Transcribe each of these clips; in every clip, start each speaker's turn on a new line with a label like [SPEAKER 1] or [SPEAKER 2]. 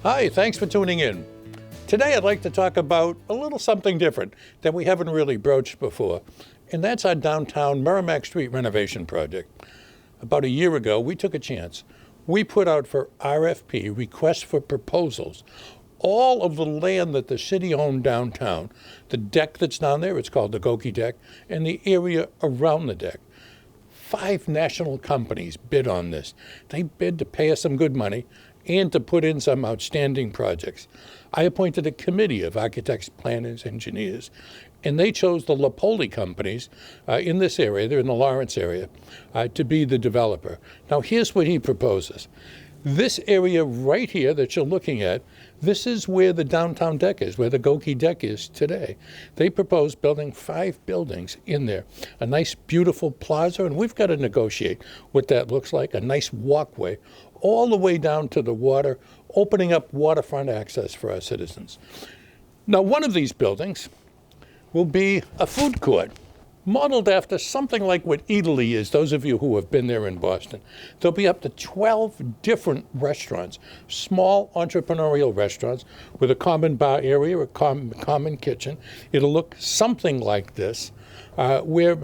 [SPEAKER 1] Hi, thanks for tuning in. Today I'd like to talk about a little something different that we haven't really broached before, and that's our downtown Merrimack Street renovation project. About a year ago, we took a chance. We put out for RFP, requests for proposals, all of the land that the city owned downtown, the deck that's down there, it's called the Goki deck, and the area around the deck. 5 national companies bid on this. They bid to pay us some good money and to put in some outstanding projects. I appointed a committee of architects, planners, engineers, and they chose the Lapoli companies in this area, they're in the Lawrence area, to be the developer. Now here's what he proposes. This area right here that you're looking at, this is where the downtown deck is, where the Goki deck is today. They propose building 5 buildings in there, a nice beautiful plaza, and we've got to negotiate what that looks like, a nice walkway all the way down to the water, opening up waterfront access for our citizens. Now, one of these buildings will be a food court, modeled after something like what Italy is, those of you who have been there in Boston. There'll be up to 12 different restaurants, small entrepreneurial restaurants with a common bar area, a common kitchen. It'll look something like this, where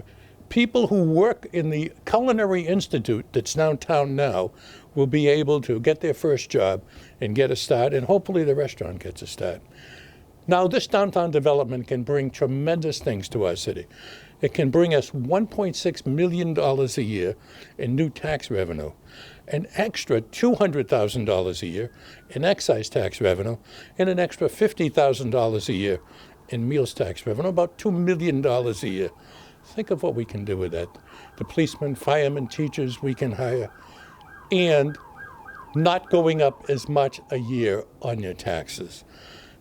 [SPEAKER 1] people who work in the Culinary Institute that's downtown now will be able to get their first job and get a start, and hopefully the restaurant gets a start. Now, this downtown development can bring tremendous things to our city. It can bring us $1.6 million a year in new tax revenue, an extra $200,000 a year in excise tax revenue, and an extra $50,000 a year in meals tax revenue, about $2 million a year. Think of what we can do with that. The policemen, firemen, teachers we can hire, and not going up as much a year on your taxes.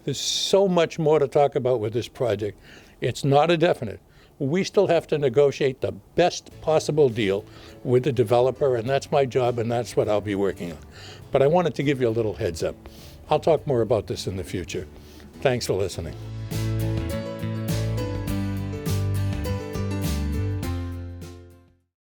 [SPEAKER 1] There's so much more to talk about with this project. It's not a definite. We still have to negotiate the best possible deal with the developer, and that's my job, and that's what I'll be working on. But I wanted to give you a little heads up. I'll talk more about this in the future. Thanks for listening.